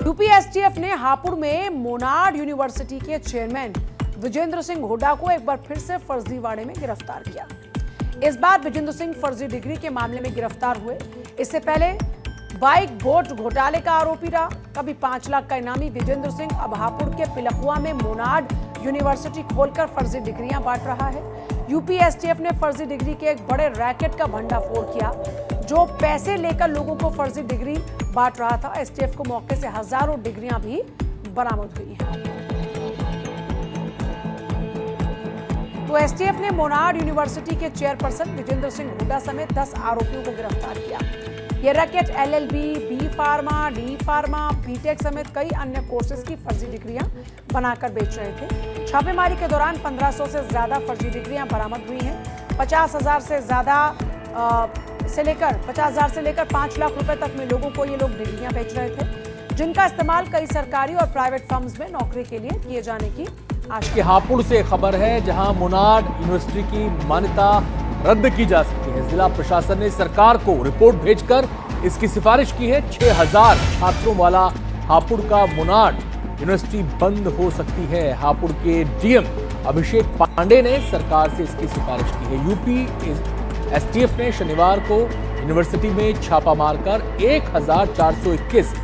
UP STF ने हापुड़ में Monod university के चेयरमैन विजेंद्र सिंह हुड्डा को एक बार फिर से फर्जीवाड़े में गिरफ्तार किया। इस बार विजेंद्र सिंह फर्जी डिग्री के मामले में गिरफ्तार हुए। इससे पहले बाइक बोट घोटाले का आरोपी रहा। कभी 5 लाख का इनामी विजेंद्र सिंह अब हापुड़ के पिलखुआ में मोनाड यूनिवर्सिटी खोलकर फर्जी डिग्रियां बांट रहा है। यूपी एसटीएफ ने फर्जी डिग्री के एक बड़े रैकेट का भंडाफोड़ किया, जो पैसे लेकर लोगों को फर्जी डिग्री बांट रहा था। एसटीएफ को मौके से हजारों डिग्रियां भी बरामद हुई हैं। तो एसटीएफ ने मोनाड यूनिवर्सिटी के चेयरपर्सन विजेंद्र सिंह हुड्डा समेत 10 आरोपियों को गिरफ्तार किया। यह racket LLB, B pharma, D pharma, BTech समेत कई अन्य कोर्सेज की फर्जी डिग्रियां बनाकर बेच रहे थे। छापेमारी के दौरान 1500 से ज्यादा फर्जी डिग्रियां बरामद हुई हैं। 50,000 से लेकर 5 लाख रुपए तक में लोगों को ये लोग डिग्रियां बेच रहे थे, जिनका इस्तेमाल कई सरकारी और प्राइवेट फर्म्स में नौकरी के लिए किए जाने की आशा। हापुड़ से खबर है, जहां मोनाड यूनिवर्सिटी की मान्यता रद्द की जा सकती है। जिला प्रशासन ने सरकार को रिपोर्ट भेजकर इसकी सिफारिश की है। 6000 छात्रों वाला हापुड़ का मोनाड यूनिवर्सिटी बंद हो सकती है। हापुड़ के डीएम अभिषेक पांडे ने सरकार से इसकी सिफारिश की है। यूपी एसटीएफ ने शनिवार को यूनिवर्सिटी में छापा मारकर 1421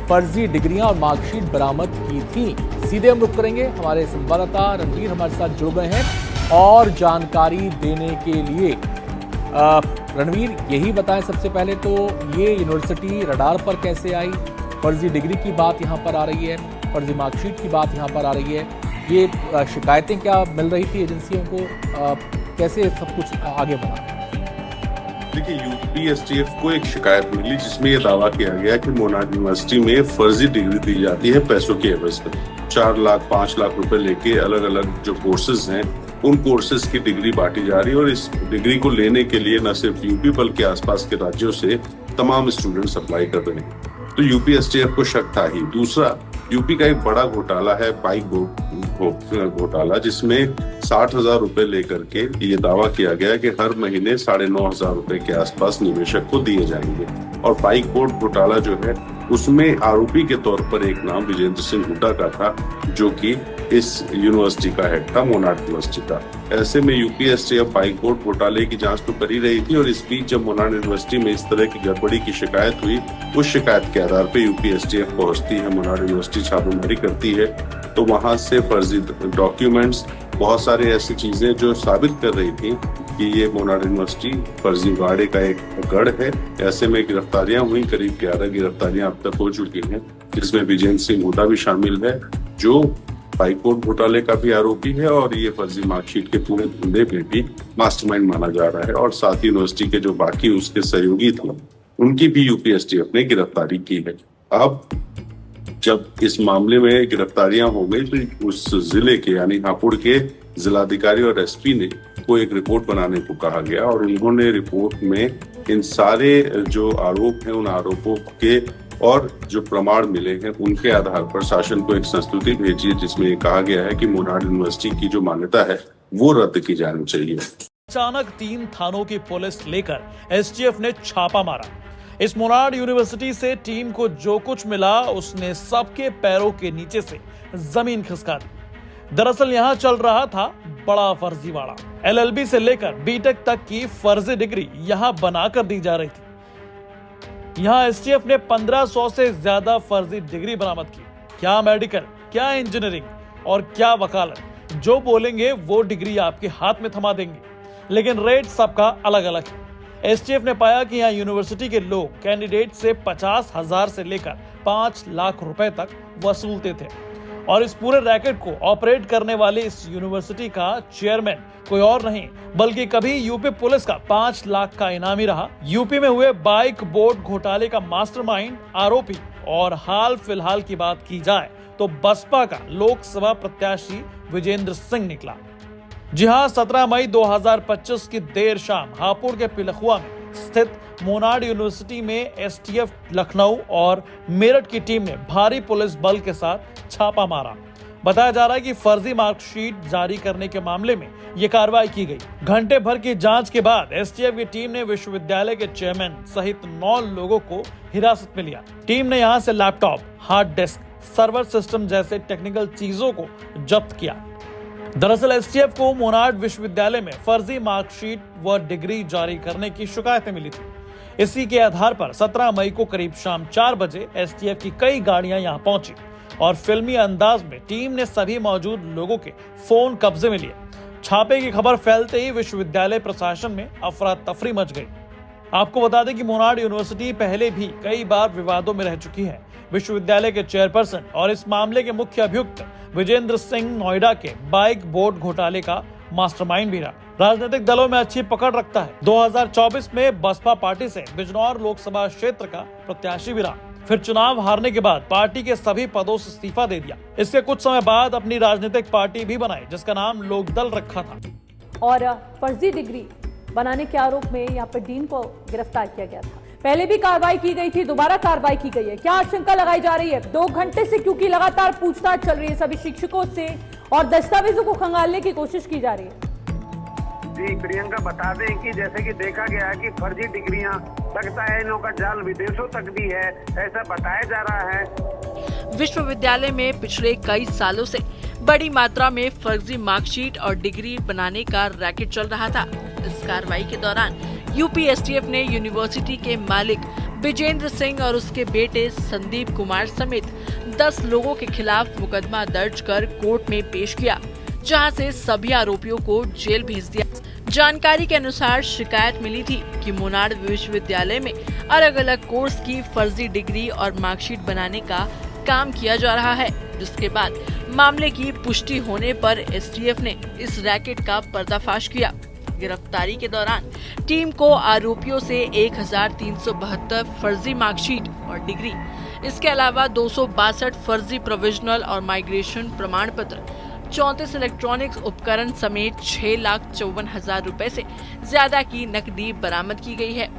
फर्जी डिग्रियां और मार्कशीट बरामद की थी। सीधे हम रुख करेंगे, हमारे संवाददाता रणवीर हमारे साथ जुड़ गए हैं और जानकारी देने के लिए। रणवीर, यही बताएं सबसे पहले तो ये यूनिवर्सिटी रडार पर कैसे आई? फर्जी डिग्री की बात यहाँ पर आ रही है, फर्जी मार्कशीट की बात यहाँ पर आ रही है। ये शिकायतें क्या मिल रही थी एजेंसियों को? कैसे सब कुछ आगे बढ़ा? देखिए, यूपी एसटीएफ को एक शिकायत मिली जिसमें यह दावा किया गया कि मोनाड यूनिवर्सिटी में फर्जी डिग्री दी जाती है पैसों के एवज पर। 4 लाख 5 लाख रुपए लेके अलग अलग जो कोर्सेज हैं उन कोर्सेज की डिग्री बांटी जा रही है और इस डिग्री को लेने के लिए न सिर्फ यूपी बल्कि आसपास के राज्यों से तमाम स्टूडेंट्स अप्लाई कर रहे हैं। तो यूपी एसटीएफ को शक था ही। दूसरा, यूपी का एक बड़ा घोटाला है बाइक घोटाला, जिसमें 60,000 रुपए लेकर के ये दावा किया गया कि हर महीने 9,500 रुपए के आसपास निवेशक को दिए जाएंगे। और बाइक बोर्ड घोटाला जो है उसमें आरोपी के तौर पर एक नाम विजेंद्र सिंह हुड्डा का था, जो कि इस यूनिवर्सिटी का हेड था, मोनाड यूनिवर्सिटी का। ऐसे में यूपी एसटीएफ बाइक बोर्ड घोटाले की जांच तो कर ही रही थी और इस बीच जब मोनाड यूनिवर्सिटी में इस तरह की गड़बड़ी की शिकायत हुई, उस शिकायत के आधार पर यूपी एसटीएफ पहुंचती है, मोनाड यूनिवर्सिटी छापेमारी करती है। तो वहां से फर्जी डॉक्यूमेंट्स, बहुत सारे ऐसी चीजें जो साबित कर रही थी कि ये मोनाड यूनिवर्सिटी फर्जीवाड़े का एक गढ़ है। ऐसे में गिरफ्तारियां हुई, करीब 11 गिरफ्तारियां अब तक हो चुकी हैं, जिसमें विजेंद्र सिंह हुड्डा भी शामिल है, जो बाइकबोर्ड घोटाले का भी आरोपी है और ये फर्जी मार्कशीट के पूरे धंधे में भी मास्टरमाइंड माना जा रहा है। और साथ ही यूनिवर्सिटी के जो बाकी उसके सहयोगी थे उनकी भी यूपी एसटीएफ ने गिरफ्तारी की है। अब जब इस मामले में गिरफ्तारियां हो गई तो उस जिले के यानी हापुड़ के जिलाधिकारी और एसपी ने को एक रिपोर्ट बनाने को कहा गया और उन्होंने रिपोर्ट में इन सारे जो आरोप हैं उन आरोपों के और जो प्रमाण मिले हैं उनके आधार पर शासन को एक संस्तुति भेजी है, जिसमें ये कहा गया है कि मोनाड यूनिवर्सिटी की जो मान्यता है वो रद्द की जानी चाहिए। अचानक 3 थानों की पुलिस लेकर एसटीएफ ने छापा मारा। इस मोनाड यूनिवर्सिटी से टीम को जो कुछ मिला उसने सबके पैरों के नीचे से जमीन खिसका दी। दरअसल यहाँ चल रहा था बड़ा फर्जीवाड़ा। एलएलबी से लेकर बीटेक तक की फर्जी डिग्री यहाँ बनाकर दी जा रही थी। यहाँ एसटीएफ ने 1500 से ज्यादा फर्जी डिग्री बरामद की। क्या मेडिकल, क्या इंजीनियरिंग और क्या वकालत, जो बोलेंगे वो डिग्री आपके हाथ में थमा देंगे, लेकिन रेट सबका अलग अलग है। एसटीएफ ने पाया कि यहाँ यूनिवर्सिटी के लोग कैंडिडेट से 50,000 से लेकर 5 लाख रुपए तक वसूलते थे और इस पूरे रैकेट को ऑपरेट करने वाले इस यूनिवर्सिटी का चेयरमैन कोई और नहीं बल्कि कभी यूपी पुलिस का 5 लाख का इनामी रहा, यूपी में हुए बाइक बोर्ड घोटाले का मास्टरमाइंड आरोपी और हाल फिलहाल की बात की जाए तो बसपा का लोकसभा प्रत्याशी विजेंद्र सिंह निकला। जी हां, 17 मई 2025 की देर शाम हापुड़ के पिलखुआ में स्थित मोनाड यूनिवर्सिटी में एसटीएफ लखनऊ और मेरठ की टीम ने भारी पुलिस बल के साथ छापा मारा। बताया जा रहा है कि फर्जी मार्कशीट जारी करने के मामले में ये कार्रवाई की गई। घंटे भर की जांच के बाद एसटीएफ की टीम ने विश्वविद्यालय के चेयरमैन सहित 9 लोगों को हिरासत में लिया। टीम ने यहां से laptop, hard disk, server system जैसे टेक्निकल चीजों को जब्त किया। दरअसल एसटीएफ को मोनार्ड विश्वविद्यालय में फर्जी मार्कशीट व डिग्री जारी करने की शिकायतें मिली थी। इसी के आधार पर 17 मई को करीब शाम 4 बजे एसटीएफ की कई गाड़ियां यहां पहुंची और फिल्मी अंदाज में टीम ने सभी मौजूद लोगों के फोन कब्जे में लिए। छापे की खबर फैलते ही विश्वविद्यालय प्रशासन में अफरा तफरी मच गई। आपको बता दें कि मोनार्ड यूनिवर्सिटी पहले भी कई बार विवादों में रह चुकी है। विश्वविद्यालय के चेयरपर्सन और इस मामले के मुख्य अभियुक्त विजेंद्र सिंह नोएडा के बाइक बोर्ड घोटाले का मास्टरमाइंड भी रहा। राजनीतिक दलों में अच्छी पकड़ रखता है। 2024 में बसपा पार्टी से बिजनौर लोकसभा क्षेत्र का प्रत्याशी भी रहा। फिर चुनाव हारने के बाद पार्टी के सभी पदों से इस्तीफा दे दिया। इसके कुछ समय बाद अपनी राजनीतिक पार्टी भी बनाई जिसका नाम लोकदल रखा था। और फर्जी डिग्री बनाने के आरोप में यहाँ पर डीन को गिरफ्तार किया गया था। पहले भी कार्रवाई की गई थी, दोबारा कार्रवाई की गई है। क्या आशंका लगाई जा रही है? 2 घंटे से क्योंकि लगातार पूछताछ चल रही है सभी शिक्षकों से और दस्तावेजों को खंगालने की कोशिश की जा रही है। जी प्रियंका, बता दें कि जैसे कि देखा गया है कि फर्जी डिग्रियां, लगता है इनों का जाल विदेशों तक भी है, ऐसा बताया जा रहा है। विश्वविद्यालय में पिछले कई सालों से बड़ी मात्रा में फर्जी मार्कशीट और डिग्री बनाने का रैकेट चल रहा था। इस कार्रवाई के दौरान यूपी एसटीएफ ने यूनिवर्सिटी के मालिक विजेंद्र सिंह और उसके बेटे संदीप कुमार समेत 10 लोगों के खिलाफ मुकदमा दर्ज कर कोर्ट में पेश किया, जहां से सभी आरोपियों को जेल भेज दिया। जानकारी के अनुसार शिकायत मिली थी कि मोनार्ड विश्वविद्यालय में अलग अलग कोर्स की फर्जी डिग्री और मार्कशीट बनाने का काम किया जा रहा है, जिसके बाद मामले की पुष्टि होने पर एसटीएफ ने इस रैकेट का पर्दाफाश किया। गिरफ्तारी के दौरान टीम को आरोपियों से 1372 फर्जी मार्कशीट और डिग्री, इसके अलावा 262 फर्जी प्रोविजनल और माइग्रेशन प्रमाण पत्र, 34 इलेक्ट्रॉनिक्स उपकरण समेत 6,54,000 रुपए से ज्यादा की नकदी बरामद की गई है।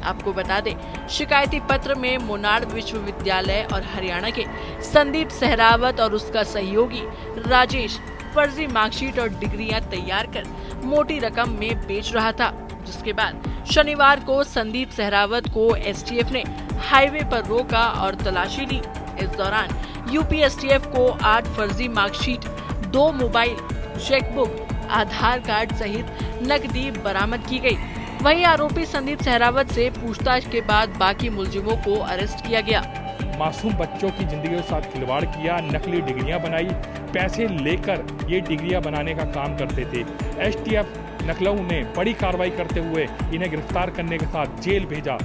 आपको बता दें, शिकायती पत्र में मोनार्ड विश्वविद्यालय और हरियाणा के संदीप सहरावत और उसका सहयोगी राजेश फर्जी मार्कशीट और डिग्रियां तैयार कर मोटी रकम में बेच रहा था, जिसके बाद शनिवार को संदीप सहरावत को एसटीएफ ने हाईवे पर रोका और तलाशी ली। इस दौरान यूपी एसटीएफ को 8 फर्जी मार्कशीट, 2 मोबाइल, चेकबुक, आधार कार्ड सहित नकदी बरामद की गई। वहीं आरोपी संदीप सहरावत से पूछताछ के बाद बाकी मुलजिमों को अरेस्ट किया गया। मासूम बच्चों की जिंदगी के साथ खिलवाड़ किया, नकली डिग्रियां बनाई, पैसे लेकर ये डिग्रियां बनाने का काम करते थे। एसटीएफ लखनऊ ने बड़ी कार्रवाई करते हुए इन्हें गिरफ्तार करने के साथ जेल भेजा।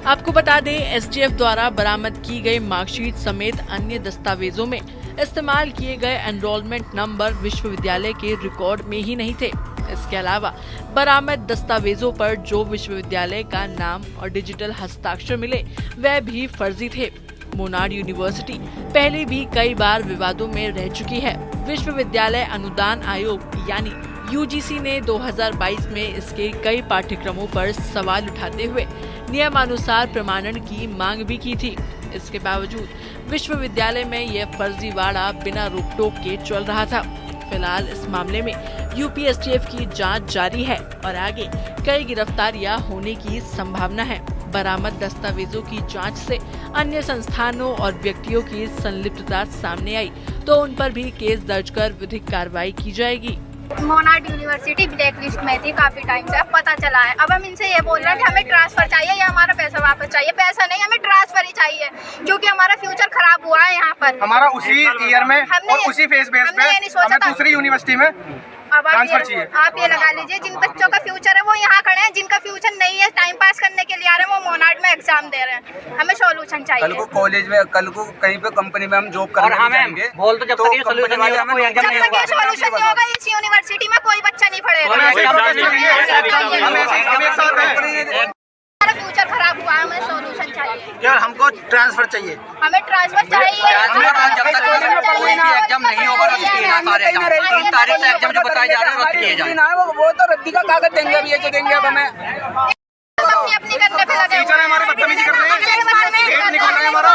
आपको बता दें, एसटीएफ द्वारा बरामद की गई मार्कशीट समेत अन्य दस्तावेजों में इस्तेमाल किए गए एनरोलमेंट नंबर विश्वविद्यालय के रिकॉर्ड में ही नहीं थे। इसके अलावा बरामद दस्तावेजों पर जो विश्वविद्यालय का नाम और डिजिटल हस्ताक्षर मिले वह भी फर्जी थे। मोनार्ड यूनिवर्सिटी पहले भी कई बार विवादों में रह चुकी है। विश्वविद्यालय अनुदान आयोग यानी यूजीसी ने 2022 में इसके कई पाठ्यक्रमों पर सवाल उठाते हुए नियमानुसार प्रमाणन की मांग भी की थी। इसके बावजूद विश्वविद्यालय में यह फर्जीवाड़ा बिना रोक टोक के चल रहा था। फिलहाल इस मामले में यूपी एसटीएफ की जांच जारी है और आगे कई गिरफ्तारियां होने की संभावना है। बरामद दस्तावेजों की जांच से अन्य संस्थानों और व्यक्तियों की संलिप्तता सामने आई तो उन पर भी केस दर्ज कर विधिक कार्रवाई की जाएगी। मोनार्ड यूनिवर्सिटी ब्लैक लिस्ट में थी काफी टाइम से, अब पता चला है। अब हम इनसे ये बोल रहे हैं कि हमें ट्रांसफर चाहिए या हमारा पैसा वापस चाहिए। पैसा नहीं, हमें ट्रांसफर ही चाहिए क्योंकि हमारा फ्यूचर खराब हुआ है यहाँ पर। हमारा उसी ईयर में और उसी फेस बेस पे हमें दूसरी यूनिवर्सिटी में अब आप ये लगा लीजिए, जिन बच्चों का फ्यूचर है वो यहाँ खड़े हैं, जिनका फ्यूचर नहीं है टाइम पास करने के लिए आ रहे हैं वो मोनार्ड में एग्जाम दे रहे हैं। हमें सोल्यूशन चाहिए। कल को कॉलेज में, कल को कहीं पे कंपनी में हम जॉब करने जाएंगे, बोल तो जब तक ये सोल्यूशन नहीं होगा इस यूनिवर्सिटी में कोई बच्चा नहीं पढ़ेगा। हमारा फ्यूचर खराब हुआ है, हमें सोल्यूशन चाहिए। यार हमको ट्रांसफर चाहिए, हमें ट्रांसफर चाहिए। एग्जाम नहीं होगा, तारीख से एग्जाम जो बताए जा रहे हैं रद्द किए जाए। वो तो रद्दी का कागज देंगे, अब ये जो देंगे अब हमें अपनी करने पे लगे टीचर हमारे बदतमीजी कर रहे हैं, गेट निकाल रहे हैं, हमारा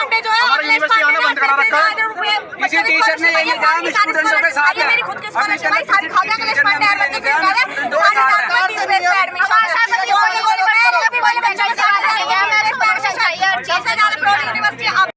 यूनिवर्सिटी आना बंद करा रखा है। किसी टीचर ने लेने गए हम स्टूडेंटों के साथ मेरी खुद की स्कॉलरशिप भाई सारी खा गया इंग्लिश में एडमिशन के लिए गए 2,000 फीस पे एडमिशन चाहिए हर चीज यूनिवर्सिटी अब